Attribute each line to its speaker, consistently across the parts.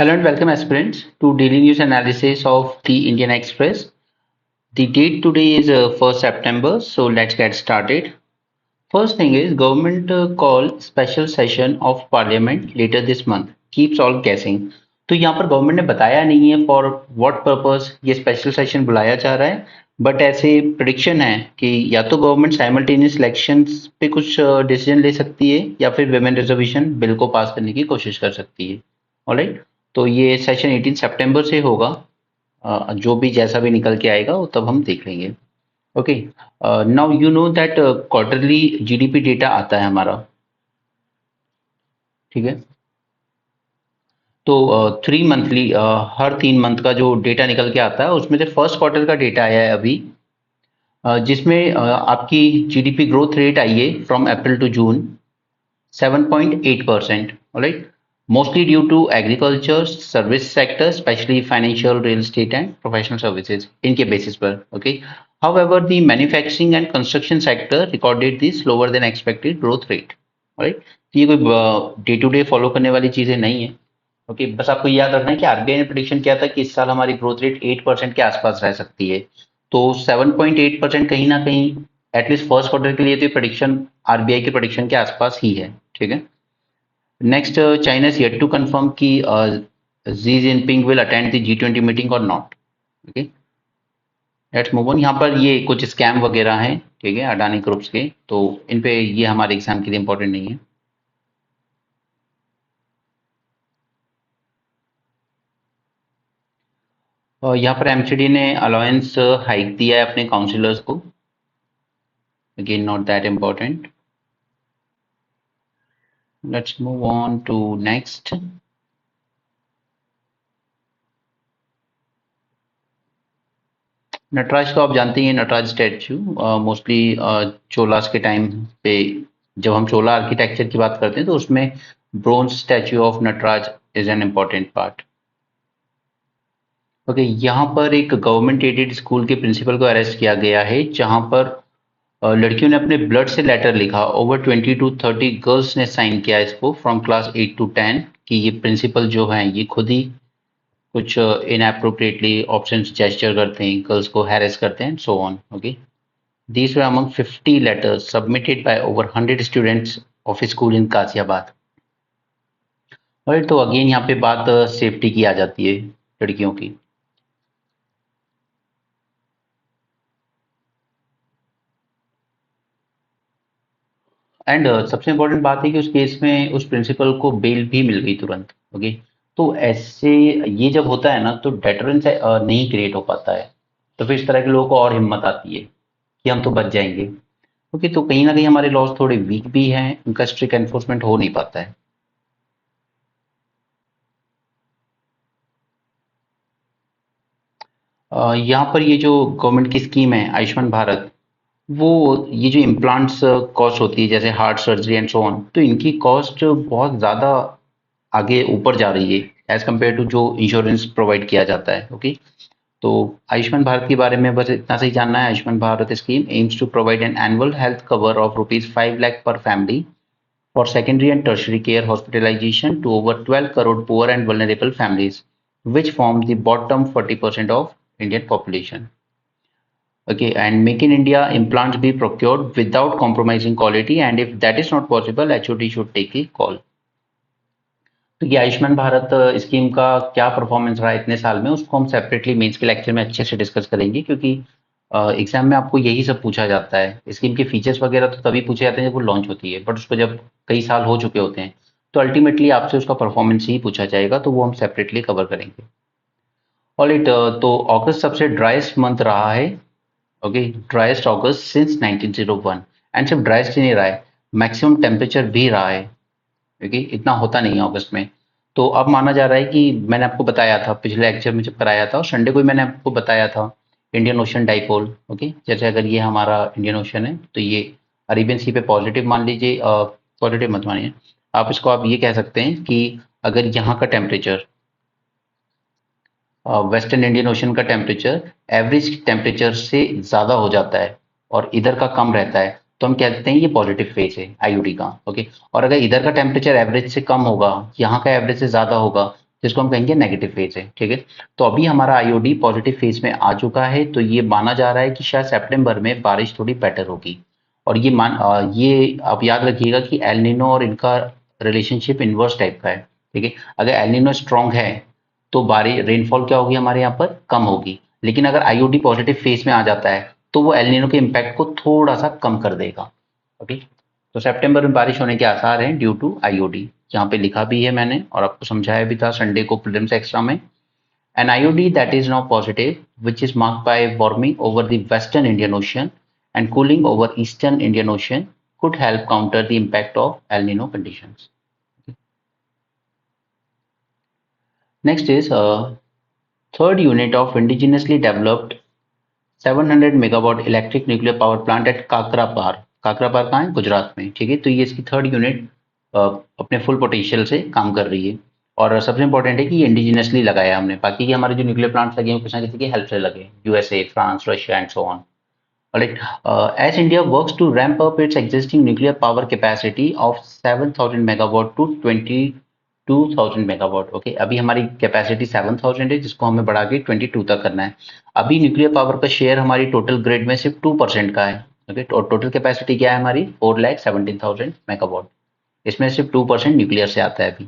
Speaker 1: Hello and welcome aspirants to daily news analysis of the Indian Express. The date today is 1st September, so let's get started. First thing is government call special session of parliament later this month. Keeps all guessing. तो यहाँ पर government ने बताया नहीं है for what purpose ये special session बुलाया जा रहा है, बट ऐसे प्रिडिक्शन है कि या तो गवर्नमेंट साइमल्टेनियस इलेक्शंस पे कुछ डिसीजन ले सकती है या फिर विमेन रिजर्वेशन बिल को पास करने की कोशिश कर सकती है। ऑलराइट, तो ये सेशन 18 सितंबर से होगा। जो भी जैसा भी निकल के आएगा वो तब हम देख लेंगे। Okay, now you know that quarterly GDP data आता है हमारा, ठीक है। तो 3 मंथली हर 3 मंथ का जो डेटा निकल के आता है उसमें से फर्स्ट क्वार्टर का डेटा आया है अभी, जिसमें आपकी जीडीपी ग्रोथ रेट आई है from April to June 7.8%। Alright, mostly due to agriculture service sector, especially financial, real estate and professional services इनके basis पर। okay, however the manufacturing and construction sector recorded the slower than expected growth rate। alright, तो ये कोई day to day follow करने वाली चीजें नहीं है। ओके, बस आपको याद रखना है कि आरबीआई ने प्रेडिक्शन किया था कि इस साल हमारी ग्रोथ रेट 8% के आसपास रह सकती है, तो 7.8% कहीं ना कहीं एटलीस्ट फर्स्ट क्वार्टर के लिए तो प्रेडिक्शन आरबीआई के प्रेडिक्शन के आसपास ही है। ठीक है, next, China is yet to confirm कि Xi Jinping will attend the G20 meeting और not. Okay, let's move on. यहाँ पर ये कुछ स्कैम वगैरह हैं, ठीक है, अडानी ग्रुप्स के, तो इन पे ये हमारे एग्जाम के लिए इंपॉर्टेंट नहीं है। और यहाँ पर एमसीडी ने अलाउंस हाइक दिया है अपने काउंसिलर्स को, again not that important. Let's move on to next. Nataraj तो आप जानते ही हैं, नटराज स्टैचू मोस्टली चोलास के टाइम पे, जब हम चोला आर्किटेक्चर की बात करते हैं तो उसमें bronze statue of Nataraj is an important part. Okay, यहाँ पर एक गवर्नमेंट एडेड स्कूल के प्रिंसिपल को अरेस्ट किया गया है, जहाँ पर लड़कियों ने अपने ब्लड से लेटर लिखा। ओवर 20 to 30 गर्ल्स ने साइन किया इसको फ्रॉम क्लास 8 to 10 कि ये प्रिंसिपल जो है ये खुद ही कुछ इनएप्रोप्रिएटली ऑप्शंस जेस्चर करते हैं, गर्ल्स को हैरेस करते हैं, so on. Okay, these were among 50 letters submitted by over 100 students of a school in Ghaziabad. और तो अगेन यहाँ पे बात सेफ्टी की आ जाती है लड़कियों की। एंड सबसे इम्पोर्टेंट बात है कि उस केस में उस प्रिंसिपल को बेल भी मिल गई तुरंत। ओके, तो ऐसे ये जब होता है ना तो डेटरेंस नहीं क्रिएट हो पाता है, तो फिर इस तरह के लोगों को और हिम्मत आती है कि हम तो बच जाएंगे। ओके, तो कहीं ना कहीं हमारे लॉज थोड़े वीक भी हैं, उनका स्ट्रिक्ट एनफोर्समेंट हो नहीं पाता है। यहाँ पर ये जो गवर्नमेंट की स्कीम है आयुष्मान भारत, वो ये जो इम्प्लांट्स कॉस्ट होती है जैसे heart surgery and so on, तो इनकी कॉस्ट बहुत ज़्यादा आगे ऊपर जा रही है एज कम्पेयर टू जो इंश्योरेंस प्रोवाइड किया जाता है। ओके, तो आयुष्मान भारत के बारे में बस इतना सही जानना है। Ayushman Bharat scheme aims to provide an annual health cover of ₹5 lakh per family for secondary and tertiary care hospitalization to over 12 crore poor and vulnerable families, which form the bottom 40% of Indian population. Okay, and make in India implants be procured without compromising quality, and if that is not possible, HOD should take a call. तो ये Ayushman Bharat scheme का क्या performance रहा इतने साल में, उसको हम सेपरेटली मेंस के लेक्चर में अच्छे से डिस्कस करेंगे, क्योंकि एग्जाम में आपको यही सब पूछा जाता है। स्कीम के फीचर्स वगैरह तो तभी पूछे जाते हैं जब वो लॉन्च होती है, बट उसको जब कई साल हो चुके होते हैं तो अल्टीमेटली आपसे उसका परफॉर्मेंस ही पूछा जाएगा, तो वो हम सेपरेटली कवर करेंगे। ऑलराइट, तो अगस्त सबसे ड्राइस्ट मंथ रहा है। Okay, driest August since 1901, and सिर्फ ड्राइस्ट ही नहीं रहा है, मैक्सिमम टेम्परेचर भी रहा है। ओके, इतना होता नहीं है अगस्त में। तो अब माना जा रहा है कि मैंने आपको बताया था पिछले लेक्चर में जब कराया था, और संडे को ही मैंने आपको बताया था इंडियन ओशन डाइपोल। ओके, जैसे अगर ये हमारा इंडियन ओशन है तो ये अरेबियन सी पे पॉजिटिव मान लीजिए, पॉजिटिव मत मानिए आप इसको, आप ये कह सकते हैं कि अगर यहाँ का टेम्परेचर, वेस्टर्न इंडियन ओशन का टेम्परेचर एवरेज टेम्परेचर से ज़्यादा हो जाता है और इधर का कम रहता है, तो हम कहते हैं ये पॉजिटिव फेज है आईयूडी का। ओके, और अगर इधर का टेम्परेचर एवरेज से कम होगा, यहाँ का एवरेज से ज़्यादा होगा, जिसको हम कहेंगे नेगेटिव फेज है, ठीक है। तो अभी हमारा आईओडी पॉजिटिव फेज में आ चुका है, तो ये माना जा रहा है कि शायद सितंबर में बारिश थोड़ी बेटर होगी। और ये आप याद रखिएगा कि एल नीनो और इनका रिलेशनशिप इनवर्स टाइप का है, ठीक है। अगर एल नीनो स्ट्रांग है तो बारिश रेनफॉल क्या होगी हमारे यहाँ पर, कम होगी। लेकिन अगर आईओडी पॉजिटिव फेज में आ जाता है तो वो एल नीनो के इम्पैक्ट को थोड़ा सा कम कर देगा। ओके, तो सितंबर में बारिश होने के आसार हैं ड्यू टू आईओडी। यहाँ पे लिखा भी है मैंने और आपको समझाया भी था संडे को प्रीलिम्स एक्स्ट्रा में। An IOD that is now positive which is marked by warming over the western Indian Ocean and cooling over eastern Indian Ocean could help counter the impact of El Nino conditions. Next is third unit of indigenously developed 700 megawatt electric nuclear power plant at Kakrapar. Kakrapar कहाँ है, गुजरात में, ठीक है। तो ये इसकी third unit अपने full potential से काम कर रही है। और सबसे इंपॉर्टेंट है कि ये इंडिजिनसली लगाया हमने, बाकी के हमारे जो न्यूक्लियर प्लांट्स लगे हैं किसी ना किसी की हेल्प से लगे, USA, France, Russia and so on. Alright, as India works to ramp up its existing nuclear power capacity of 7,000 megawatt to 22,000 megawatt, okay, अभी हमारी कैपेसिटी 7,000 है जिसको हमें बढ़ा के 22 तक करना है। अभी न्यूक्लियर पावर का शेयर हमारी टोटल ग्रिड में सिर्फ 2% का है, ओके। और टोटल कैपेसिटी क्या है हमारी 4,17,000 मेगावाट, इसमें सिर्फ 2% न्यूक्लियर से आता है अभी।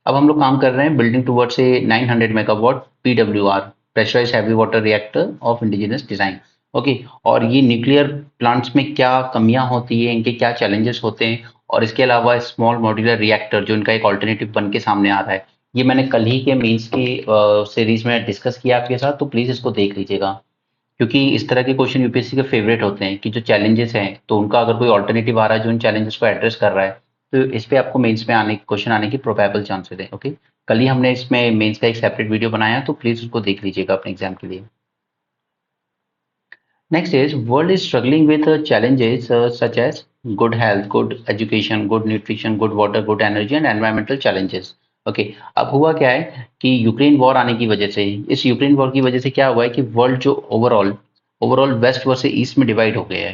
Speaker 1: अब हम लोग काम कर रहे हैं building towards a 900 megawatt PWR, pressurised heavy water reactor of indigenous design, okay. और ये न्यूक्लियर प्लांट्स में क्या कमियां होती है, इनके क्या चैलेंजेस होते हैं, और इसके अलावा स्मॉल मॉड्यूलर रिएक्टर जो इनका एक ऑल्टरनेटिव बन के सामने आ रहा है, ये मैंने कल ही के मेंस की सीरीज में डिस्कस किया आपके साथ, तो प्लीज इसको देख लीजिएगा। क्योंकि इस तरह के क्वेश्चन यूपीएससी के फेवरेट होते हैं कि जो चैलेंजेस हैं तो उनका अगर कोई ऑल्टरनेटिव आ रहा है जो इन चैलेंजेस को एड्रेस कर रहा है, तो इस पे आपको मेंस में आने क्वेश्चन आने की प्रोबेबल चांसेस है, ओके। कल ही हमने इसमें मेंस का एक सेपरेट वीडियो बनाया, तो प्लीज उसको देख लीजिएगा अपने एग्जाम के लिए। Next is world is struggling with challenges such as good health, good education, good nutrition, good water, good energy and environmental challenges. Okay, अब हुआ क्या है कि यूक्रेन वॉर आने की वजह से, इस यूक्रेन वॉर की वजह से क्या हुआ है कि वर्ल्ड जो overall overall west versus east में डिवाइड हो गया है,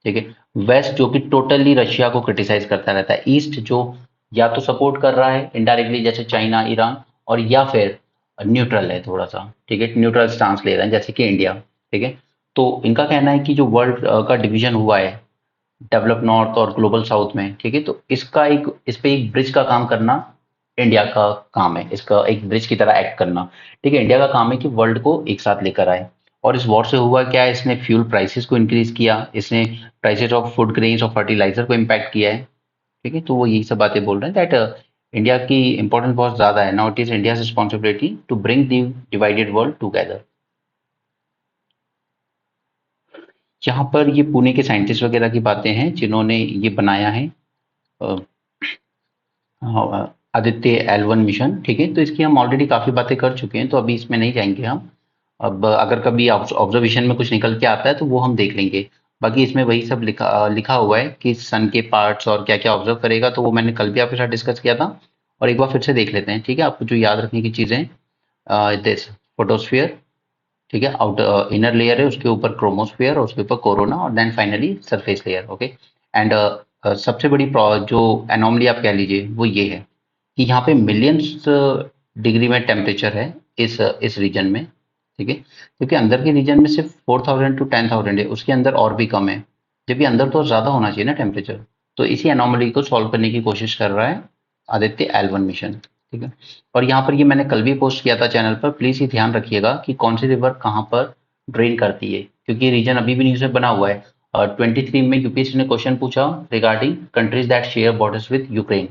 Speaker 1: ठीक है। वेस्ट जो कि टोटली रशिया को क्रिटिसाइज करता रहता है, ईस्ट जो या तो सपोर्ट कर रहा है इनडायरेक्टली जैसे चाइना, ईरान, और या फिर न्यूट्रल है थोड़ा सा, ठीक है, न्यूट्रल स्टांस ले रहा है जैसे कि इंडिया, ठीक है। तो इनका कहना है कि जो वर्ल्ड का डिवीजन हुआ है डेवलप नॉर्थ और ग्लोबल साउथ में, ठीक है, तो इस पे एक ब्रिज का काम करना इंडिया का काम है, इसका एक ब्रिज की तरह एक्ट करना, ठीक है। इंडिया का काम है कि वर्ल्ड को एक साथ लेकर आए। और इस वॉर से हुआ क्या है, इसने फ्यूल प्राइसेस को इंक्रीज किया, इसने प्राइसेस ऑफ फूड ग्रेन्स और फर्टिलाइजर को इम्पैक्ट किया है, ठीक है। तो वो यही सब बातें बोल रहे हैं दैट इंडिया की इंपॉर्टेंस बहुत ज्यादा है। Now it is India responsibility to bring the divided world together. यहाँ पर ये पुणे के साइंटिस्ट वगैरह की बातें हैं जिन्होंने ये बनाया है अ, आदित्य L1 मिशन, ठीक है। तो इसकी हम ऑलरेडी काफी बातें कर चुके हैं, तो अभी इसमें नहीं जाएंगे हम। अब अगर कभी ऑब्जर्वेशन में कुछ निकल के आता है तो वो हम देख लेंगे। बाकी इसमें वही सब लिखा हुआ है कि सन के पार्ट्स और क्या क्या ऑब्जर्व करेगा, तो वो मैंने कल भी आपके साथ डिस्कस किया था, और एक बार फिर से देख लेते हैं, ठीक है। आपको जो याद रखने की चीजें, दिस फोटोस्फियर, ठीक है, आउटर इनर लेयर है, उसके ऊपर क्रोमोस्फियर और उसके ऊपर कोरोना, और then finally surface layer, okay. And सबसे बड़ी जो एनोमली आप कह लीजिए वो ये है कि यहाँ पे मिलियंस डिग्री में टेम्परेचर है इस रीजन में, ठीक है। क्योंकि अंदर के रीजन में सिर्फ 4,000 टू 10,000 है, उसके अंदर और भी कम है, जबकि अंदर तो ज्यादा होना चाहिए ना टेम्परेचर। तो इसी एनोमली को सॉल्व करने की कोशिश कर रहा है आदित्य L1 मिशन, ठीक है। और यहाँ पर ये मैंने कल भी पोस्ट किया था चैनल पर, प्लीज ये ध्यान रखिएगा कि कौन सी रिवर कहाँ पर ड्रेन करती है, क्योंकि रीजन अभी भी न्यूज में बना हुआ है। 23 में यूपीएससी ने क्वेश्चन पूछा regarding countries that share borders with Ukraine,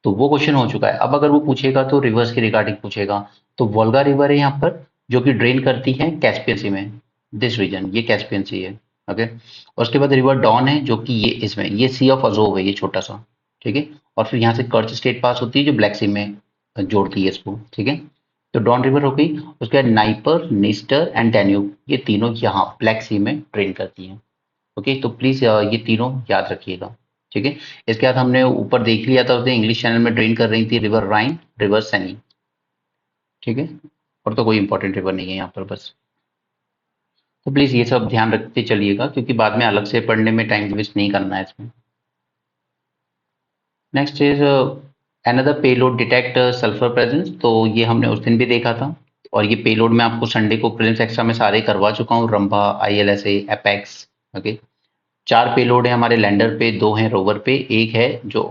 Speaker 1: तो वो क्वेश्चन हो चुका है। अब अगर वो पूछेगा तो रिवर्स के रिगार्डिंग पूछेगा। तो वोल्गा रिवर है यहाँ पर जो कि ड्रेन करती है कैस्पियन सी में, दिस रीजन ये कैस्पियन सी है, ओके। और उसके बाद रिवर डॉन है जो कि ये इसमें ये सी ऑफ अजोव है, ये छोटा सा, ठीक है। और फिर यहाँ से कर्च स्टेट पास होती है जो ब्लैक सी में जोड़ती है इसको, ठीक है। तो डॉन रिवर हो गई, उसके बाद नाइपर, निस्टर एंड डैन्यूब, ये तीनों यहाँ ब्लैक सी में ड्रेन करती हैं, ओके। तो प्लीज ये तीनों याद रखिएगा, ठीक है। इसके बाद हमने ऊपर देख लिया था, उसने इंग्लिश चैनल में ड्रेन कर रही थी रिवर राइन, रिवर सनी, ठीक है। और तो कोई इंपॉर्टेंट रिवर नहीं है यहाँ पर बस। तो प्लीज ये सब ध्यान रखते चलिएगा क्योंकि बाद में अलग से पढ़ने में टाइम वेस्ट नहीं करना है इसमें। Next is another payload detect sulphur presence, तो ये हमने उस दिन भी देखा था। और ये पेलोड मैं आपको संडे को प्रीलिम्स एक्स्ट्रा में सारे करवा चुका हूँ, Rambha, ILSA, apex. Okay, 4 payload है हमारे लैंडर पे, 2 हैं रोवर पे, एक है जो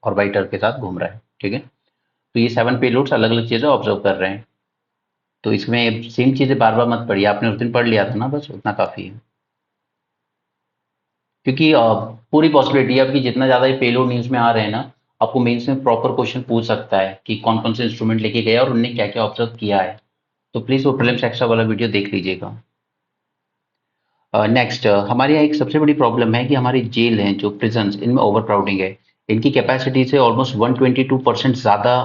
Speaker 1: ऑर्बिटर के साथ घूम रहा है। ठीक है, तो ये 7 पेलोड्स अलग अलग चीजें ऑब्जर्व कर रहे हैं। तो इसमें सेम चीजें बार बार मत पढ़िए, आपने उस दिन पढ़ लिया था ना, बस उतना काफी है। क्योंकि पूरी पॉसिबिलिटी है आपकी, जितना ज्यादा ये पेलोड न्यूज में आ रहे हैं ना, आपको मेंस में प्रॉपर क्वेश्चन पूछ सकता है कि कौन कौन से इंस्ट्रूमेंट लेके गया और उनने क्या क्या ऑब्जर्व किया है। तो प्लीज वो प्रीलिम्स एक्स्ट्रा वाला वीडियो देख लीजिएगा। नेक्स्ट, हमारे यहाँ एक सबसे बड़ी प्रॉब्लम है कि हमारी जेल हैं जो प्रिजन्स, इनमें ओवर क्राउडिंग है। इनकी कैपेसिटी से ऑलमोस्ट 122% ज़्यादा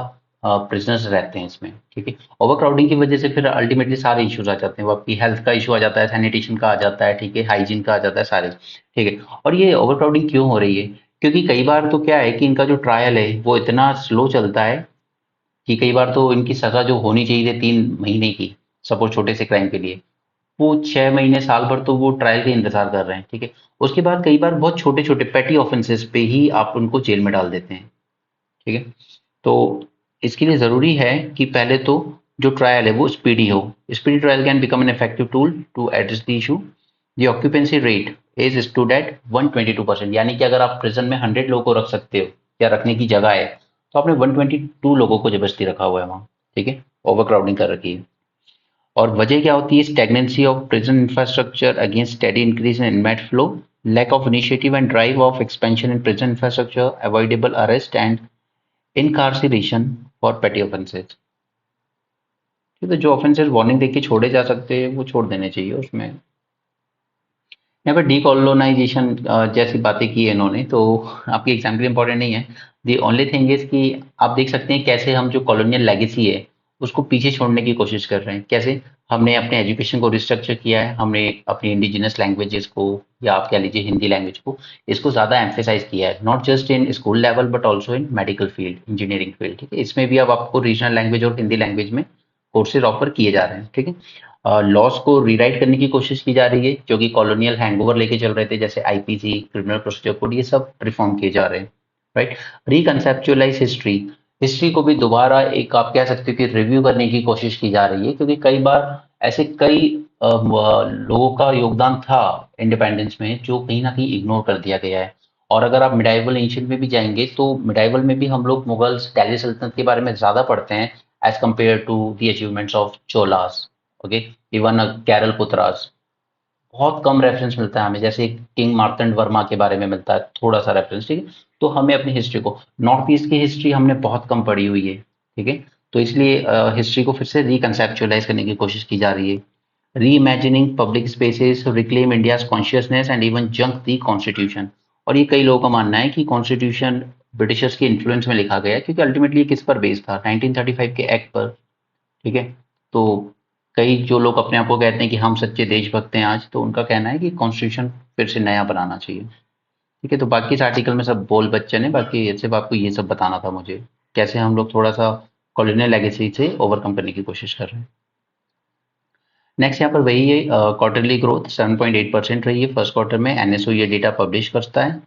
Speaker 1: प्रिजनर्स रहते हैं इसमें। ठीक है, ओवर क्राउडिंग की वजह से फिर अल्टीमेटली सारे इश्यूज आ जाते हैं, वो आपकी हेल्थ का इशू आ जाता है, सैनिटेशन का आ जाता है, ठीक है, हाइजीन का आ जाता है, सारे। ठीक है, और ये ओवर क्राउडिंग क्यों हो रही है? क्योंकि कई बार तो क्या है कि इनका जो ट्रायल है वो इतना स्लो चलता है कि कई बार तो इनकी सजा जो होनी चाहिए थी 3 महीने की, सपोज छोटे से क्राइम के लिए, वो 6 महीने साल भर तो वो ट्रायल का इंतजार कर रहे हैं। ठीक है, उसके बाद कई बार बहुत छोटे छोटे पेटी ऑफेंसेस पे ही आप उनको जेल में डाल देते हैं। ठीक है, तो इसके लिए जरूरी है कि पहले तो जो ट्रायल है वो स्पीडी हो। Speedy trial can become an effective tool to address the issue. The occupancy rate is stood at 122%, यानी कि अगर आप प्रिजन में 100 लोगों को रख सकते हो या रखने की जगह है, तो आपने 122 लोगों को जबरदस्ती रखा हुआ है वहां। ठीक है, ओवर क्राउडिंग कर रखी है। और वजह क्या होती है? Stagnancy of prison infrastructure against steady increase in inmate flow, lack of initiative and drive of expansion in prison infrastructure, avoidable arrest and incarceration for petty offences. ठीक है, जो ऑफेंसेस वार्निंग देके छोड़े जा सकते हैं वो छोड़ देने चाहिए उसमें। यहाँ पर डीकोलोनाइजेशन जैसी बातें की है इन्होंने, तो आपके एग्जाम के लिए इंपॉर्टेंट नहीं है। दी ओनली थिंग इज कि आप देख सकते हैं कैसे हम जो कॉलोनियल लेगेसी है उसको पीछे छोड़ने की कोशिश कर रहे हैं। कैसे? हमने अपने एजुकेशन को रिस्ट्रक्चर किया है, हमने अपनी इंडिजिनस लैंग्वेजेस को, या आप कह लीजिए हिंदी लैंग्वेज को, इसको ज़्यादा एम्फेसाइज किया है, not just in school level but also in medical field, engineering field. ठीक है, इसमें भी अब आपको रीजनल लैंग्वेज और हिंदी लैंग्वेज में कोर्सेज ऑफर किए जा रहे हैं। ठीक है, लॉस को रीराइट करने की कोशिश की जा रही है, जो कि कॉलोनियल हैंगओवर लेके चल रहे थे, जैसे IPC, क्रिमिनल प्रोसीजर कोड, ये सब रिफॉर्म किए जा रहे हैं। राइट, रिकंसेप्चुअलाइज हिस्ट्री, हिस्ट्री को भी दोबारा एक आप कह सकते हो कि रिव्यू करने की कोशिश की जा रही है, क्योंकि कई बार ऐसे कई लोगों का योगदान था इंडिपेंडेंस में जो कहीं ना कहीं इग्नोर कर दिया गया है। और अगर आप मिडाइवल एंशियंट में भी जाएंगे तो मिडाइवल में भी हम लोग मुगल्स, दिल्ली सल्तनत के बारे में ज्यादा पढ़ते हैं as compare to the achievements of Cholas. Okay, even Keralaputras, बहुत कम रेफरेंस मिलता है हमें, जैसे किंग मार्तंड वर्मा के बारे में मिलता है थोड़ा सा रेफरेंस। ठीक है, तो हमें अपनी हिस्ट्री को, नॉर्थ ईस्ट की हिस्ट्री हमने बहुत कम पढ़ी हुई है। ठीक है, तो इसलिए हिस्ट्री को फिर से रिकंसेप्चुअलाइज करने की कोशिश की जा रही है। री imagining public spaces, reclaim India's consciousness and even junk the constitution. और ये कई लोगों का मानना है कि कॉन्स्टिट्यूशन ब्रिटिशर्स के इन्फ्लुएंस में लिखा गया है, क्योंकि अल्टीमेटली किस पर बेस्ड था? 1935 के एक्ट पर। ठीक है, तो कई जो लोग अपने आप को कहते हैं कि हम सच्चे देशभक्त हैं आज, तो उनका कहना है कि कॉन्स्टिट्यूशन फिर से नया बनाना चाहिए। ठीक है, तो बाकी इस आर्टिकल में सब बोल बच्चन है, बाकी सिर्फ आपको ये सब बताना था मुझे, कैसे हम लोग थोड़ा सा कॉलोनियल लेगेसी से ओवरकम करने की कोशिश कर रहे हैं। नेक्स्ट यहाँ पर वही है, क्वार्टरली ग्रोथ 7.8% रही है फर्स्ट क्वार्टर में, NSO ये डेटा पब्लिश करता है।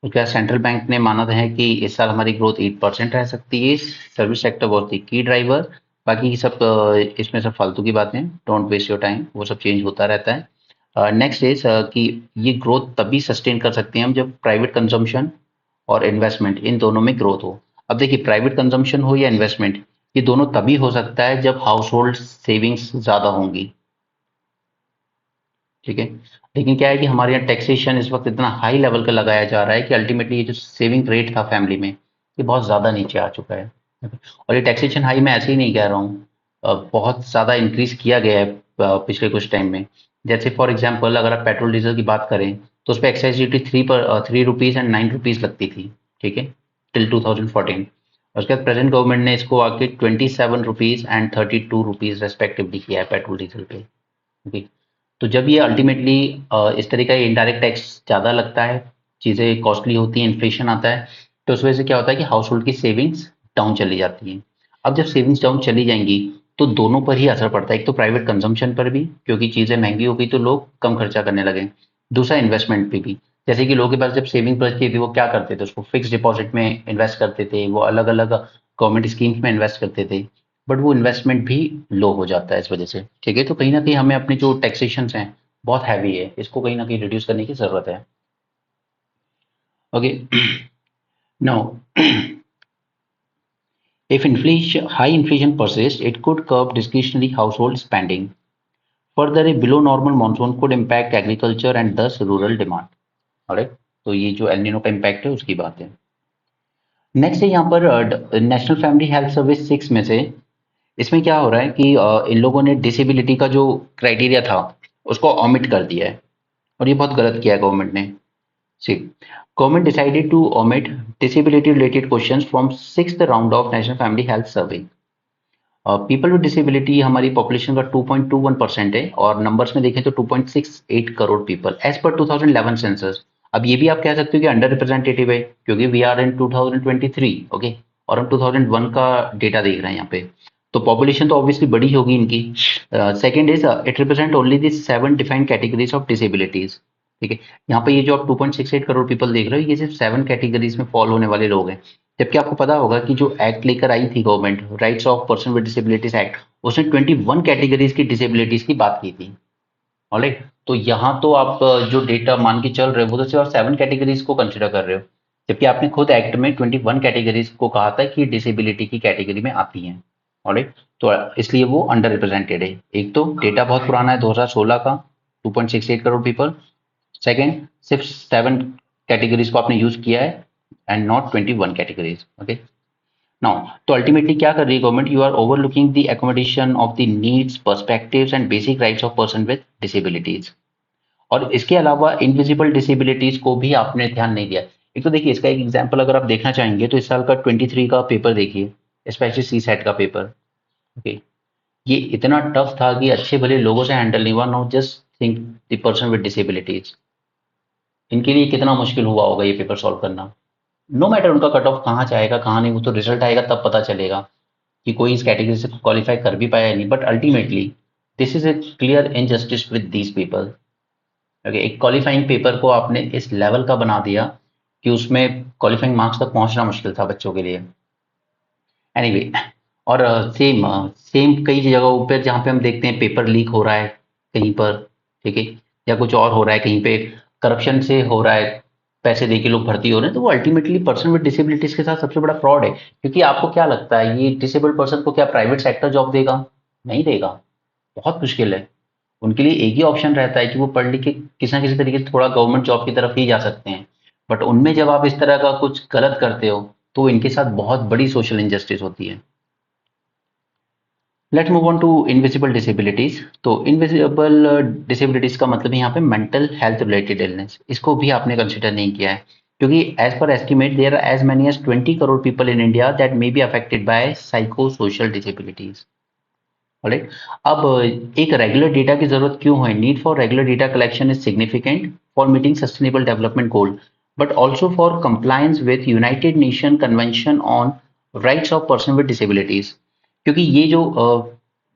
Speaker 1: उसके बाद सेंट्रल बैंक ने माना है कि इस साल हमारी ग्रोथ 8% रह सकती है। Service sector was the key driver. बाकी की सब इसमें सब फालतू की बातें, डोंट वेस्ट योर टाइम, वो सब चेंज होता रहता है। नेक्स्ट इज कि ये ग्रोथ तभी सस्टेन कर सकते हैं हम जब प्राइवेट कंजम्पशन और इन्वेस्टमेंट इन दोनों में ग्रोथ हो। अब देखिए, प्राइवेट कंजम्पशन हो या इन्वेस्टमेंट, ये दोनों तभी हो सकता है जब हाउस होल्ड सेविंग्स ज़्यादा होंगी। ठीक है, लेकिन क्या है कि हमारे यहाँ टैक्सेशन इस वक्त इतना हाई लेवल का लगाया जा रहा है कि अल्टीमेटली ये जो सेविंग रेट था फैमिली में, ये बहुत ज़्यादा नीचे आ चुका है। और ये टैक्सेशन हाई मैं ऐसे ही नहीं कह रहा हूँ, बहुत ज़्यादा इंक्रीज किया गया है पिछले कुछ टाइम में। जैसे फॉर एग्जाम्पल अगर आप पेट्रोल डीजल की बात करें तो उस पर excise duty 3 rupees and 9 rupees लगती थी। ठीक है, टिल 2014। और उसके बाद प्रेजेंट गवर्नमेंट ने इसको आके 27 रुपीज़ एंड 32 रुपीज़ रेस्पेक्टिवली किया है पेट्रोल डीजल पे। ओके, तो जब ये अल्टीमेटली इस तरह का इनडायरेक्ट टैक्स ज़्यादा लगता है, चीज़ें कॉस्टली होती हैं, इन्फ्लेशन आता है, तो उस वजह से क्या होता है कि हाउस होल्ड की सेविंग्स डाउन चली जाती हैं। अब जब सेविंग्स डाउन चली जाएंगी तो दोनों पर ही असर पड़ता है, एक तो प्राइवेट कंजम्पशन पर भी, क्योंकि चीज़ें महंगी हो गई तो लोग कम खर्चा करने लगे, दूसरा इन्वेस्टमेंट पे भी। जैसे कि लोगों के पास जब सेविंग बचती थी वो क्या करते थे, उसको फिक्स डिपॉजिट में इन्वेस्ट करते थे, वो अलग अलग गवर्नमेंट स्कीम्स में इन्वेस्ट करते थे, बट वो इन्वेस्टमेंट भी लो हो जाता है इस वजह से। ठीक है, तो कहीं ना कहीं हमें अपनी जो टैक्सेशन हैं बहुत हैवी है, इसको कहीं ना कहीं रिड्यूस करने की जरूरत है। Okay. Now if inflation high inflation persists, it could curb discretionary household spending. Further, a below normal monsoon could impact agriculture and thus rural demand. Alright, तो ये जो एल नीनो का इम्पैक्ट है उसकी बात है। नेक्स्ट है यहाँ पर नेशनल फैमिली हेल्थ सर्विस 6 में से, इसमें क्या हो रहा है कि इन लोगों ने डिसेबिलिटी का जो क्राइटेरिया था उसको ऑमिट कर दिया है, और ये बहुत गलत किया है गवर्नमेंट ने। सी, government decided to omit disability related questions from sixth round of national family health survey. People with disability हमारी पॉपुलेशन का 2.21% है, और नंबर्स में देखें तो 2.68 crore people as per 2011 census. अब ये भी आप कह सकते हो कि अंडर रिप्रेजेंटेटिव है क्योंकि वी आर इन 2023, ओके, और हम 2001 का डेटा देख रहे हैं यहाँ पे, तो पॉपुलेशन तो ऑब्वियसली बड़ी होगी इनकी। Second is it represent only the 7 defined categories of disabilities. ठीक है, यहाँ पे ये जो आप 2.68 करोड़ पीपल देख रहे हो ये सिर्फ 7 कैटेगरीज में फॉल होने वाले लोग हैं। जबकि आपको पता होगा कि जो एक्ट लेकर आई थी government, rights of person with disabilities act, उसने 21 कैटेगरीज की डिसेबिलिटीज की बात की थी। ऑलराइट, तो यहाँ तो आप जो डेटा मान के चल रहे हो वो तो सिर्फ 7 कैटेगरीज को कंसिडर कर रहे हो, जबकि आपने खुद एक्ट में 21 कैटेगरीज को कहा था कि डिसेबिलिटी की कैटेगरी में आती हैं। ऑलराइट, तो इसलिए वो अंडर रिप्रेजेंटेड है। एक तो डेटा बहुत पुराना है 2016 का, 2.68 करोड़ पीपल। सेकेंड, सिर्फ 7 कैटेगरीज को आपने यूज किया है and not 21 categories. Okay, now तो अल्टीमेटली क्या कर रही है government, you are overlooking the accommodation of the needs, perspectives and basic rights of person with disabilities. और इसके अलावा इनविजिबल डिसेबिलिटीज को भी आपने ध्यान नहीं दिया। एक तो देखिए, इसका एक एग्जांपल अगर आप देखना चाहेंगे तो इस साल का 23 का पेपर देखिए, स्पेशली सी सेट का पेपर। ओके, ये इतना टफ था कि अच्छे भले लोगों से हैंडल नहीं हुआ। Now just think the person with disabilities, इनके लिए कितना मुश्किल हुआ होगा ये पेपर सॉल्व करना। नो मैटर उनका कट ऑफ कहाँ जाएगा कहाँ नहीं, वो तो रिजल्ट आएगा तब पता चलेगा कि कोई इस कैटेगरी से क्वालिफाई कर भी पाया या नहीं, but ultimately this is a clear injustice with these people. Okay, एक क्वालिफाइंग पेपर को आपने इस लेवल का बना दिया कि उसमें क्वालिफाइंग मार्क्स तक पहुंचना मुश्किल था बच्चों के लिए। एनीवे, और सेम सेम कई जगहों पर जहाँ पे हम देखते हैं पेपर लीक हो रहा है कहीं पर, ठीक है, या कुछ और हो रहा है कहीं पे, करप्शन से हो रहा है, पैसे दे के लोग भर्ती हो रहे हैं, तो वो अल्टीमेटली पर्सन विद डिसेबिलिटीज के साथ सबसे बड़ा फ्रॉड है। क्योंकि आपको क्या लगता है ये डिसेबल्ड पर्सन को क्या प्राइवेट सेक्टर जॉब देगा? नहीं देगा, बहुत मुश्किल है। उनके लिए एक ही ऑप्शन रहता है कि वो पढ़ लिख के किसी ना किसी तरीके से थोड़ा गवर्नमेंट जॉब की तरफ ही जा सकते हैं। बट उनमें जब आप इस तरह का कुछ गलत करते हो तो इनके साथ बहुत बड़ी सोशल इंजस्टिस होती है। Let's move on to invisible disabilities. तो इनविजिबल डिसेबिलिटीज का मतलब है यहाँ पे मेंटल हेल्थ रिलेटेड इलनेस, इसको भी आपने कंसिडर नहीं किया है क्योंकि as per estimate there are as many as 20 crore people in India that may be affected by psycho social disabilities. Alright, अब एक रेगुलर डेटा की जरूरत क्यों है? Need for regular data collection is significant for meeting sustainable development goal, but also for compliance with United Nation convention on rights of person with disabilities. क्योंकि ये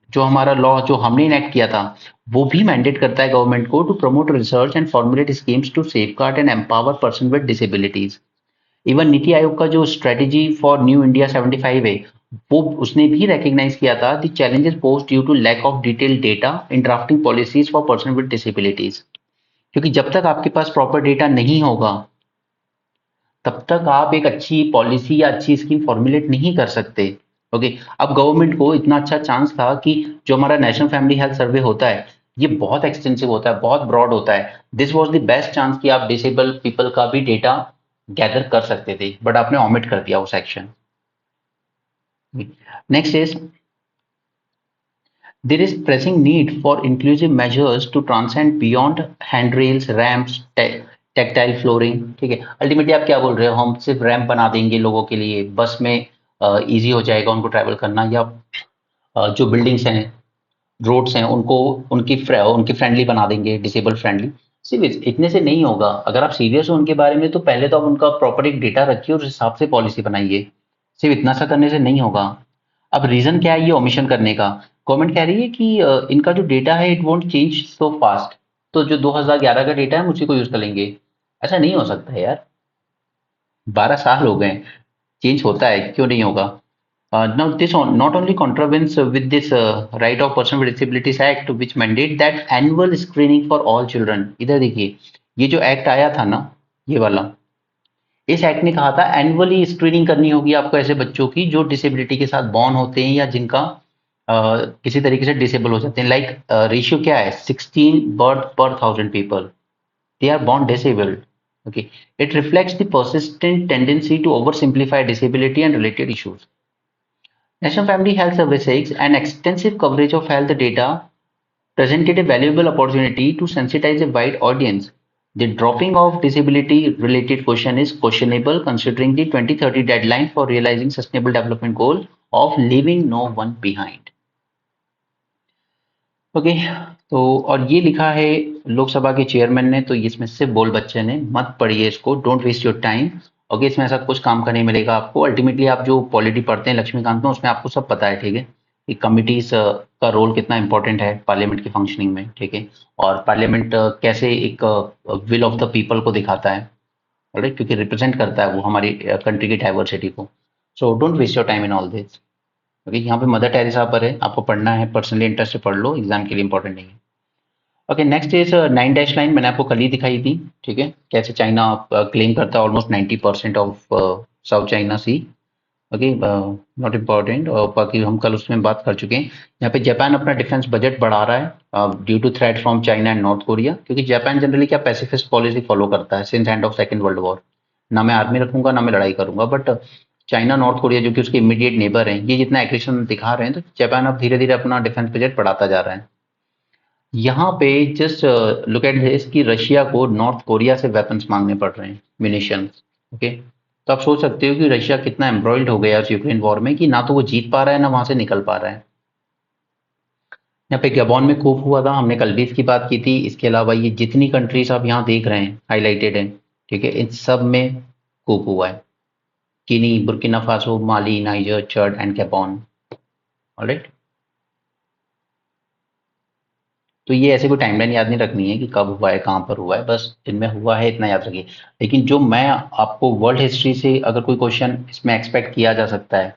Speaker 1: जो हमारा लॉ जो हमने इनेक्ट किया था वो भी मैंडेट करता है गवर्नमेंट को to promote research and formulate schemes to safeguard and empower person with disabilities. Even NITI Aayog का जो स्ट्रेटेजी फॉर न्यू इंडिया 75 है वो उसने भी रिकग्नाइज किया था the challenges posed due to lack of detail data in drafting policies for person with disabilities. क्योंकि जब तक आपके पास प्रॉपर डेटा नहीं होगा तब तक आप एक अच्छी पॉलिसी या अच्छी स्कीम फॉर्मुलेट नहीं कर सकते। ओके, अब गवर्नमेंट को इतना अच्छा चांस था कि जो हमारा नेशनल फैमिली हेल्थ सर्वे होता है ये बहुत एक्सटेंसिव होता है, बहुत ब्रॉड होता है। This was the best chance कि आप डिसेबल पीपल का भी डेटा गैदर कर सकते थे, बट आपने ऑमिट कर दिया वो section. Next is there is pressing need for inclusive measures to transcend beyond handrails, ramps, tactile flooring। ठीक है, अल्टीमेटली आप क्या बोल रहे हो, हम सिर्फ रैंप बना देंगे लोगों के लिए, बस में इजी हो जाएगा उनको ट्रैवल करना, या जो बिल्डिंग्स हैं, रोड्स हैं, उनको उनकी फ्रेंडली बना देंगे, डिसेबल फ्रेंडली। सिर्फ इतने से नहीं होगा। अगर आप सीरियस हो उनके बारे में तो पहले तो आप उनका प्रॉपर एक डेटा रखिए और उस हिसाब से पॉलिसी बनाइए। सिर्फ इतना सा करने से नहीं होगा। अब रीजन क्या है ये ओमिशन करने का? गवर्नमेंट कह रही है कि इनका जो डेटा है it won't change so fast, तो जो 2011 का डेटा है हम उसी को यूज कर लेंगे। ऐसा नहीं हो सकता है यार, 12 साल हो गए, चेंज होता है, क्यों नहीं होगा? Now this not only contravenes with this right of person with disabilities act which mandate that annual screening for all children। इधर देखिए, ये जो एक्ट आया था ना, ये वाला, इस एक्ट ने कहा था एनुअली स्क्रीनिंग करनी होगी आपको ऐसे बच्चों की जो डिसेबिलिटी के साथ बॉर्न होते हैं या जिनका किसी तरीके से डिसेबल हो जाते हैं। लाइक रेशियो क्या है, 16 बर्थ पर 1000 people, they are born disabled। Okay, it reflects the persistent tendency to oversimplify disability and related issues। National Family Health Services and extensive coverage of health data presented a valuable opportunity to sensitize a wide audience. The dropping of disability-related question is questionable considering the 2030 deadline for realizing Sustainable Development Goal of leaving no one behind। Okay, तो और ये लिखा है लोकसभा के chairman ने, तो इसमें सिर्फ बोल बच्चे ने, मत पढ़िए इसको, don't waste your time. Okay, इसमें ऐसा कुछ काम का नहीं मिलेगा आपको। अल्टीमेटली आप जो पॉलिटी पढ़ते हैं लक्ष्मीकांत में, उसमें आपको सब पता है, ठीक है, कि कमिटीज का रोल कितना इंपॉर्टेंट है पार्लियामेंट की फंक्शनिंग में, ठीक है, और पार्लियामेंट कैसे एक विल ऑफ द पीपल को दिखाता है, राइट, क्योंकि रिप्रेजेंट करता है वो हमारी कंट्री की डाइवर्सिटी को। So don't waste your time in all this. Okay, यहाँ पे मदर टेरेसा पर है, आपको पढ़ना है, पर्सनली इंटरेस्ट से पढ़ लो, एग्जाम के लिए इंपॉर्टेंट नहीं है। Okay, next is 9 dash line, मैंने आपको कल ही दिखाई थी, ठीक है, कैसे चाइना क्लेम करता है almost 90% of South China Sea. Okay, not important, और बाकी हम कल उसमें बात कर चुके हैं। यहाँ पे जापान अपना डिफेंस बजट बढ़ा रहा है due to threat from China and North Korea, क्योंकि जापान जनरली क्या पैसिफिस्ट पॉलिसी फॉलो करता है since end of second world war. ना मैं आर्मी रखूंगा ना मैं लड़ाई करूंगा, बट चाइना नॉर्थ कोरिया जो कि उसके इमीडिएट नेबर हैं, ये जितना एग्रेशन दिखा रहे हैं, तो जापान अब धीरे धीरे अपना डिफेंस बजट बढ़ाता जा रहा है। यहाँ पे जस्ट लुक एट दिस कि रशिया को नॉर्थ कोरिया से वेपन्स मांगने पड़ रहे हैं, म्यूनिशंस। ओके, तो आप सोच सकते हो कि रशिया कितना एम्ब्रॉयल्ड हो गया उस यूक्रेन वॉर में, कि ना तो वो जीत पा रहा है ना वहां से निकल पा रहा है। यहाँ पे गबॉन में कूप हुआ था, हमने कल भी इसकी बात की थी। इसके अलावा ये जितनी कंट्रीज आप यहाँ देख रहे हैं हाईलाइटेड है, ठीक है, इन सब में कूप हुआ है। गिनी, बुर्किना फासो, माली, नाइजर, चड एंड गबॉन। ऑलराइट, तो ये ऐसे कोई टाइमलाइन याद नहीं रखनी है कि कब हुआ है, कहाँ पर हुआ है, बस इनमें हुआ है इतना याद रखिए। लेकिन जो मैं आपको वर्ल्ड हिस्ट्री से अगर कोई क्वेश्चन इसमें एक्सपेक्ट किया जा सकता है,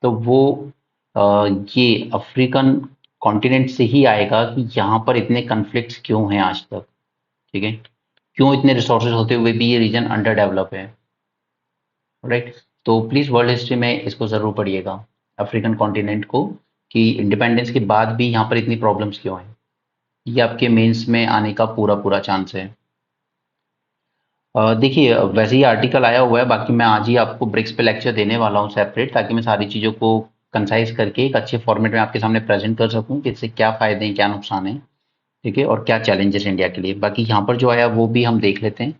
Speaker 1: तो वो ये अफ्रीकन कॉन्टिनेंट से ही आएगा कि यहाँ पर इतने कन्फ्लिक्ट्स क्यों हैं आज तक, ठीक है, क्यों इतने रिसोर्सेज होते हुए भी ये रीजन अंडर डेवलप है। राइट, तो प्लीज वर्ल्ड हिस्ट्री में इसको जरूर पढ़िएगा, अफ्रीकन कॉन्टिनेंट को, कि इंडिपेंडेंस के बाद भी यहाँ पर इतनी प्रॉब्लम्स क्यों हैं। ये आपके मेंस में आने का पूरा पूरा चांस है। देखिए, वैसे ही आर्टिकल आया हुआ है, बाकी मैं आज ही आपको ब्रिक्स पे लेक्चर देने वाला हूँ सेपरेट, ताकि मैं सारी चीज़ों को कंसाइज करके एक अच्छे फॉर्मेट में आपके सामने प्रेजेंट कर सकूँ कि इससे क्या फ़ायदे हैं, क्या नुकसान है, ठीक है, और क्या चैलेंजेस इंडिया के लिए। बाकी यहाँ पर जो आया वो भी हम देख लेते हैं।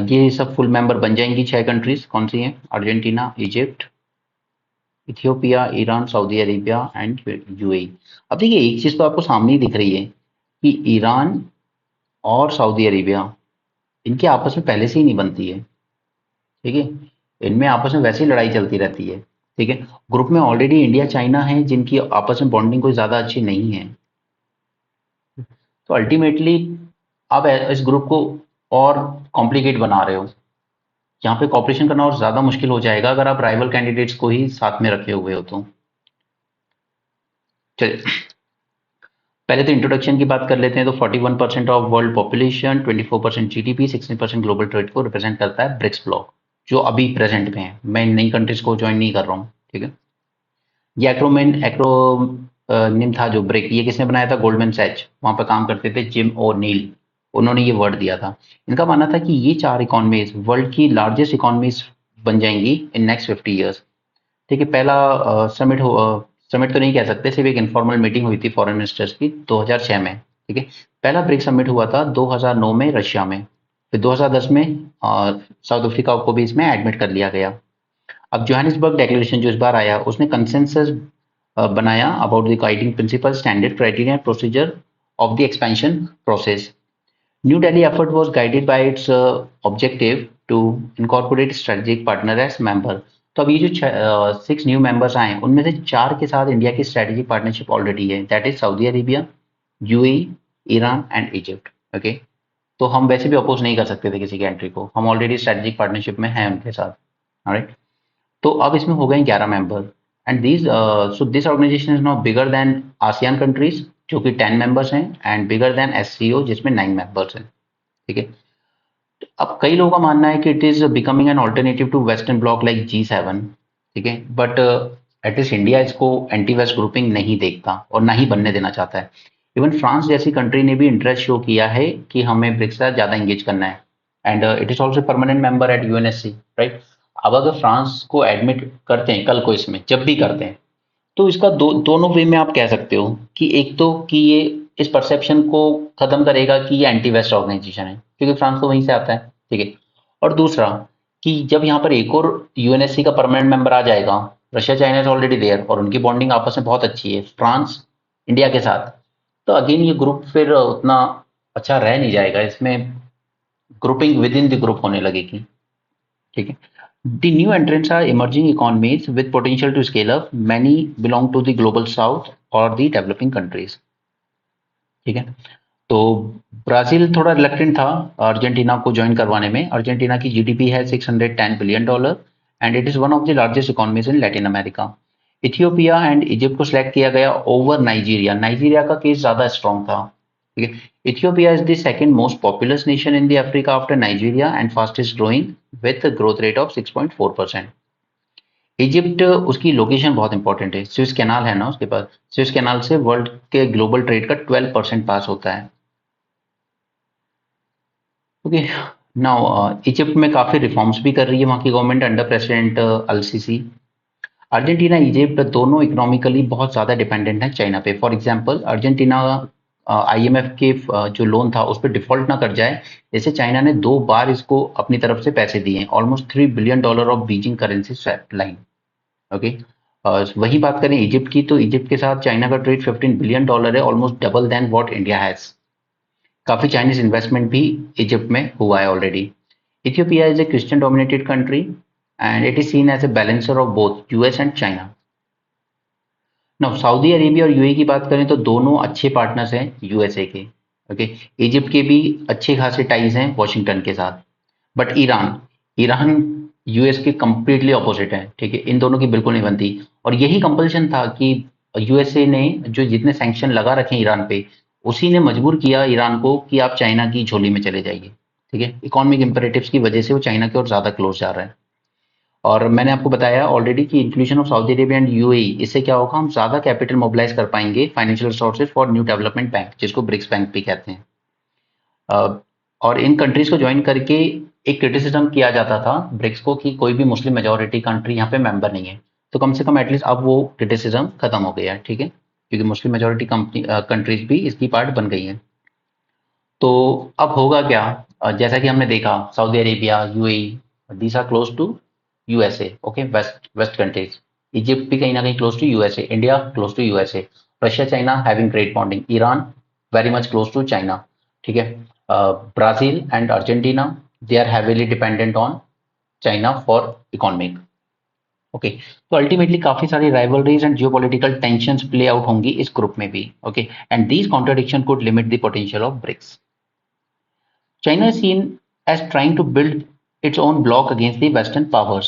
Speaker 1: ये सब फुल मेंबर बन जाएंगी 6 कंट्रीज, कौन सी हैं? Argentina, Egypt, Ethiopia, Iran, Saudi Arabia and UAE. अब देखिए, एक चीज़ तो आपको सामने ही दिख रही है कि ईरान और सऊदी अरेबिया, इनकी आपस में पहले से ही नहीं बनती है, ठीक है, इनमें आपस में वैसे ही लड़ाई चलती रहती है, ठीक है। ग्रुप में ऑलरेडी इंडिया चाइना है जिनकी आपस में बॉन्डिंग कोई ज़्यादा अच्छी नहीं है। तो अल्टीमेटली आप इस ग्रुप को और कॉम्प्लिकेट बना रहे हो। यहाँ पे कॉपरेशन करना और ज़्यादा मुश्किल हो जाएगा अगर आप राइवल कैंडिडेट्स को ही साथ में रखे हुए हो तो। चलिए, पहले तो इंट्रोडक्शन की बात कर लेते हैं। तो 41% of world population, 24% GDP, 16% global trade को रिप्रेजेंट करता है ब्रिक्स ब्लॉक, जो अभी प्रेजेंट में है। मैं नई कंट्रीज को ज्वाइन नहीं कर रहा हूँ, ठीक है। ये एक्रोनिम था जो ब्रिक, ये किसने बनाया था? गोल्डमैन सैच, वहां पर काम करते थे जिम ओ नील, उन्होंने ये वर्ड दिया था। इनका मानना था कि ये 4 इकोनॉमीज वर्ल्ड की लार्जेस्ट इकोनॉमीज बन जाएंगी इन नेक्स्ट 50 ईयर्स, ठीक है। पहला समिट तो नहीं कह सकते, सिर्फ एक इनफॉर्मल मीटिंग हुई थी फॉरेन मिनिस्टर्स की 2006 में, ठीक है। पहला ब्रिक्स समिट हुआ था 2009 में रशिया में, फिर 2010 में साउथ अफ्रीका को भी इसमें एडमिट कर लिया गया। अब जोहानिसबर्ग डेक्लेरेशन जो इस बार आया, उसने कंसेंसस बनाया about the guiding principle, standard criteria and procedure of the expansion process. New Delhi effort was guided by its objective to incorporate strategic partner as member. तो अब ये जो 6 न्यू मेंबर्स आए, उनमें से 4 के साथ इंडिया की स्ट्रेटेजिक पार्टनरशिप ऑलरेडी है, that is Saudi Arabia, UAE, Iran and Egypt. Okay, तो हम वैसे भी अपोज नहीं कर सकते थे किसी की एंट्री को, हम ऑलरेडी स्ट्रेटेजिक पार्टनरशिप में हैं उनके साथ। ऑलराइट, तो अब इसमें हो गए 11 member, and this organization is not bigger than ASEAN countries जो कि 10 मेंबर्स हैं, एंड बिगर देन एससीओ जिसमें 9 मेंबर्स हैं। ठीक है, अब कई लोगों का मानना है कि it is becoming an alternative to western bloc like G7। ठीक है, बट एटलीस्ट इंडिया इसको एंटी वेस्ट ग्रुपिंग नहीं देखता और ना ही बनने देना चाहता है। इवन फ्रांस जैसी कंट्री ने भी इंटरेस्ट शो किया है कि हमें ब्रिक्स के साथ ज्यादा एंगेज करना है, and it is also permanent member eight UNSC, right. अब अगर फ्रांस को एडमिट करते हैं कल को, इसमें जब भी करते हैं, तो इसका दोनों वे में आप कह सकते हो कि एक तो कि ये इस परसेप्शन को खत्म करेगा कि ये एंटी वेस्ट ऑर्गेनाइजेशन है, क्योंकि फ्रांस तो वहीं से आता है। ठीक है, और दूसरा कि जब यहाँ पर एक और यूएनएससी का परमानेंट मेंबर आ जाएगा, Russia China is already there और उनकी बॉन्डिंग आपस में बहुत अच्छी है फ्रांस इंडिया के साथ, तो अगेन ये ग्रुप फिर उतना अच्छा रह नहीं जाएगा, इसमें grouping with in the group होने लगेगी। ठीक है, the new entrants are emerging economies with potential to scale up. Many belong to the global south or the developing countries. ठीक है, तो ब्राजील थोड़ा रिलक्टेंट था अर्जेंटीना को ज्वाइन करवाने में। अर्जेंटीना की जीडीपी है $610 billion, and it is one of the largest economies in Latin America. Ethiopia and Egypt को सिलेक्ट किया गया ओवर नाइजीरिया। नाइजीरिया का केस ज्यादा स्ट्रॉन्ग था। ठीक है, Ethiopia is the second most populous nation in the Africa after Nigeria and fastest growing with growth rate of 6.4%। Egypt, उसकी location बहुत इंपॉर्टेंट है, स्विस कैनाल है ना उसके पास, स्विस कैनाल से वर्ल्ड के ग्लोबल ट्रेड का 12% पास होता है। ओके, नाउ इजिप्ट में काफी रिफॉर्म्स भी कर रही है वहाँ की गवर्नमेंट अंडर प्रेसिडेंट अल सीसी। अर्जेंटीना इजिप्ट दोनों इकोनॉमिकली बहुत ज़्यादा डिपेंडेंट है चाइना पे। फॉर एग्जांपल अर्जेंटीना आईएमएफ के जो लोन था उस पर डिफॉल्ट ना कर जाए, जैसे चाइना ने 2 बार इसको अपनी तरफ से पैसे दिए हैं, almost $3 billion of Beijing currency swap line. Okay, वही बात करें इजिप्ट की, तो इजिप्ट के साथ चाइना का ट्रेड $15 बिलियन है, almost double than what India has. काफी चाइनीज इन्वेस्टमेंट भी इजिप्ट में हुआ है already. Ethiopia is a Christian dominated country and it is seen as a balancer of both US and China. Now Saudi Arabia और UAE की बात करें तो दोनों अच्छे पार्टनर्स हैं यूएसए के। ओके, इजिप्ट के भी अच्छे खासे टाइज हैं वॉशिंगटन के साथ, बट ईरान, ईरान यूएस के कंप्लीटली ऑपोजिट है। ठीक है, इन दोनों की बिल्कुल नहीं बनती, और यही कंपल्शन था कि यूएसए ने जो जितने सैंक्शन लगा रखे हैं ईरान पे, उसी ने मजबूर किया ईरान को कि आप चाइना की झोली में चले जाइए। ठीक है, इकोनॉमिक इंपेरेटिव्स की वजह से वो चाइना की ओर ज्यादा क्लोज जा रहा है। और मैंने आपको बताया ऑलरेडी कि inclusion of Saudi Arabia and UAE, इससे क्या होगा, हम ज्यादा कैपिटल मोबिलाइज कर पाएंगे financial resources for new development bank, जिसको ब्रिक्स बैंक भी कहते हैं। अ, और इन कंट्रीज को ज्वाइन करके एक क्रिटिसिज्म किया जाता था ब्रिक्स को कि कोई भी मुस्लिम मेजोरिटी कंट्री यहाँ पे मेंबर नहीं है, तो कम से कम एटलीस्ट अब वो क्रिटिसिज्म खत्म हो गया है। ठीक है, क्योंकि मुस्लिम मेजोरिटी कंपनी कंट्रीज भी इसकी पार्ट बन गई है। तो अब होगा क्या, जैसा कि हमने देखा Saudi Arabia, UAE, these are close to USA. Okay, west west countries. Egypt भी कहीं ना कहीं close to USA, India close to USA, Russia China having great bonding, Iran very much close to China. ठीक है, Brazil and Argentina, they are heavily dependent on China for economic. Okay, तो ultimately काफी सारी rivalries and geopolitical tensions play out होंगी इस group में भी। Okay, and these contradiction could limit the potential of BRICS. China is seen as trying to build its own bloc against the Western powers.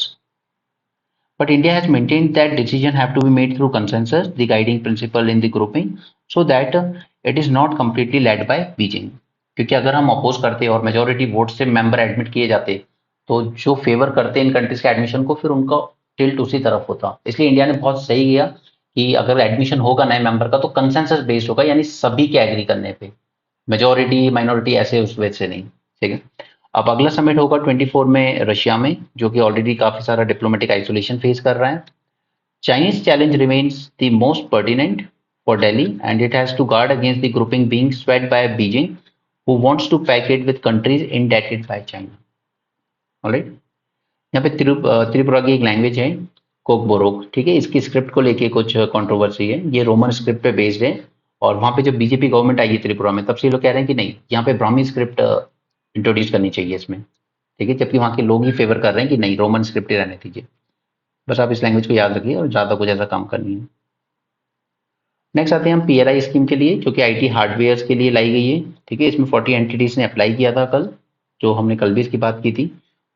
Speaker 1: But India has maintained that decisions have to be made through consensus, the guiding principle in the grouping, so that it is not completely led by Beijing. क्योंकि अगर हम oppose करते और majority vote से member admit किए जाते, तो जो फेवर करते इन कंट्रीज के एडमिशन को, फिर उनका टिल्ट उसी तरफ होता। इसलिए इंडिया ने बहुत सही किया कि अगर एडमिशन होगा नए मेंबर का तो कंसेंसस बेस्ड होगा, यानी सभी के एग्री करने पे, मेजोरिटी माइनॉरिटी ऐसे उस वजह से नहीं। ठीक है, अब अगला समिट होगा 24 में रशिया में, जो कि ऑलरेडी काफी सारा डिप्लोमेटिक आइसोलेशन फेस कर रहा है। Chinese challenge remains the most pertinent for Delhi and it has to guard against the grouping being swayed by Beijing who wants to pack it with countries indebted by China. Alright, यहाँ पे त्रिपुरा की एक language है कोकबोरोक। ठीक है, इसकी script को लेके कुछ कंट्रोवर्सी है, ये रोमन स्क्रिप्ट पे बेस्ड है, और वहां पे जब बीजेपी गवर्नमेंट आई है त्रिपुरा में, तब से लोग कह रहे हैं कि नहीं, यहाँ पे ब्राह्मी स्क्रिप्ट इंट्रोड्यूस करनी चाहिए इसमें। ठीक है, जबकि वहाँ के लोग ही फेवर कर रहे हैं कि नहीं, रोमन स्क्रिप्ट ही रहने दीजिए। बस आप इस लैंग्वेज को याद रखिए और ज़्यादा कुछ ऐसा काम करनी है। नेक्स्ट आते हैं हम पीएलआई स्कीम के लिए, जो कि आईटी हार्डवेयर के लिए लाई गई है। ठीक है, इसमें 40 एंटिटीज ने अप्लाई किया था कल, जो हमने कल भी इसकी बात की थी।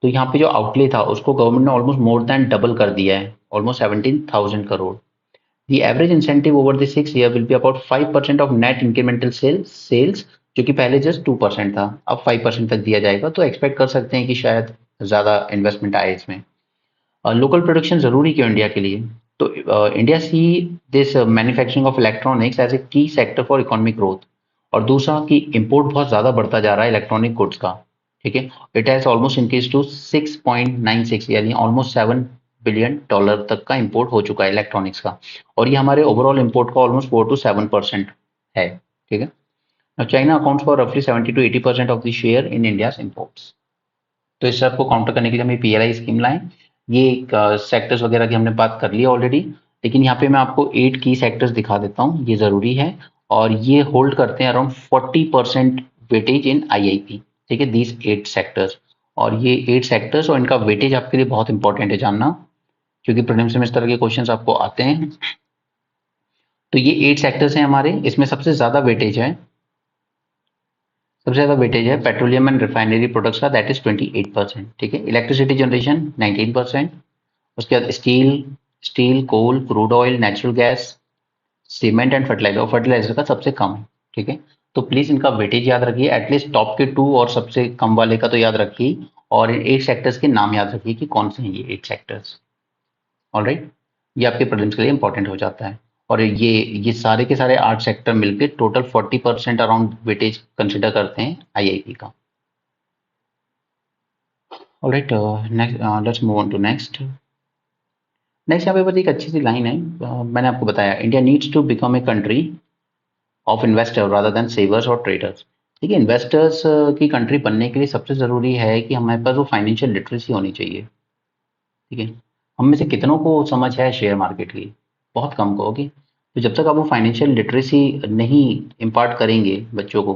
Speaker 1: तो यहाँ पे जो आउटले था उसको गवर्नमेंट ने ऑलमोस्ट मोर देन डबल कर दिया है, almost 17,000 crore. The average incentive over the 6 year will be about 5% of net incremental sales, जो कि पहले जस्ट 2% था, अब 5% तक दिया जाएगा। तो एक्सपेक्ट कर सकते हैं कि शायद ज़्यादा इन्वेस्टमेंट आए इसमें। लोकल प्रोडक्शन ज़रूरी क्यों इंडिया के लिए? तो India see this manufacturing of electronics as a key sector for economic growth. और दूसरा कि इंपोर्ट बहुत ज़्यादा बढ़ता जा रहा है इलेक्ट्रॉनिक गुड्स का। ठीक है, it has almost increase to 6.96, यानी ऑलमोस्ट $7 बिलियन तक का इंपोर्ट हो चुका है इलेक्ट्रॉनिक्स का। और ये हमारे ओवरऑल इंपोर्ट का ऑलमोस्ट 4 to 7% है। ठीक है, चाइना अकाउंट्स फॉर रफली 70 to 80% of the share in India's imports. तो इस सब को काउंटर करने के लिए हम पीएलआई स्कीम लाएं। ये सेक्टर्स वगैरह की हमने बात कर ली ऑलरेडी, लेकिन यहाँ पे मैं आपको 8 की सेक्टर्स दिखा देता हूँ, ये ज़रूरी है। और ये होल्ड करते हैं अराउंड 40% वेटेज इन आईआईपी। ठीक है, दीज 8 सेक्टर्स। और ये 8 सेक्टर्स और इनका वेटेज आपके लिए बहुत इंपॉर्टेंट है जानना, क्योंकि प्रीलिम्स में इस तरह के क्वेश्चंस आपको आते हैं। तो ये 8 सेक्टर्स हैं हमारे, इसमें सबसे ज्यादा वेटेज है पेट्रोलियम एंड रिफाइनरी प्रोडक्ट्स का, दैट इज 28%। ठीक है, इलेक्ट्रिसिटी जनरेशन 19%। उसके बाद steel coal crude oil natural gas cement and fertiliser, fertiliser का सबसे कम है। ठीक है, तो प्लीज इनका वेटेज याद रखिए, एटलीस्ट टॉप के 2 और सबसे कम वाले का तो याद रखिए। और इन 8 सेक्टर्स के नाम याद रखिए कि कौन से हैं ये 8 सेक्टर्स। ऑलराइट, ये आपके प्रीलिम्स के लिए इंपॉर्टेंट हो जाता है। और ये सारे के सारे 8 सेक्टर मिलकर टोटल 40% अराउंड वेटेज कंसिडर करते हैं आईआईपी का। Alright, next let's move on to next. Next यहाँ पे बस एक अच्छी सी लाइन है, मैंने आपको बताया India needs to become a country of investor rather than savers और ट्रेडर्स। ठीक है, इन्वेस्टर्स की कंट्री बनने के लिए सबसे ज़रूरी है कि हमारे पास वो फाइनेंशियल लिटरेसी होनी चाहिए। ठीक है, हम में से कितनों को समझ है शेयर मार्केट की? बहुत कम को होगी। तो जब तक आप वो फाइनेंशियल लिटरेसी नहीं इम्पार्ट करेंगे बच्चों को,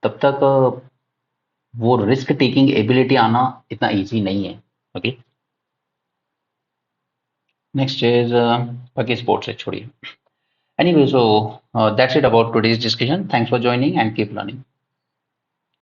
Speaker 1: तब तक वो रिस्क टेकिंग एबिलिटी आना इतना ईजी नहीं है। ओके, नेक्स्ट इज बाकी स्पोर्ट्स है छोड़िए। Anyway, so that's it about today's discussion. Thanks for joining and keep learning.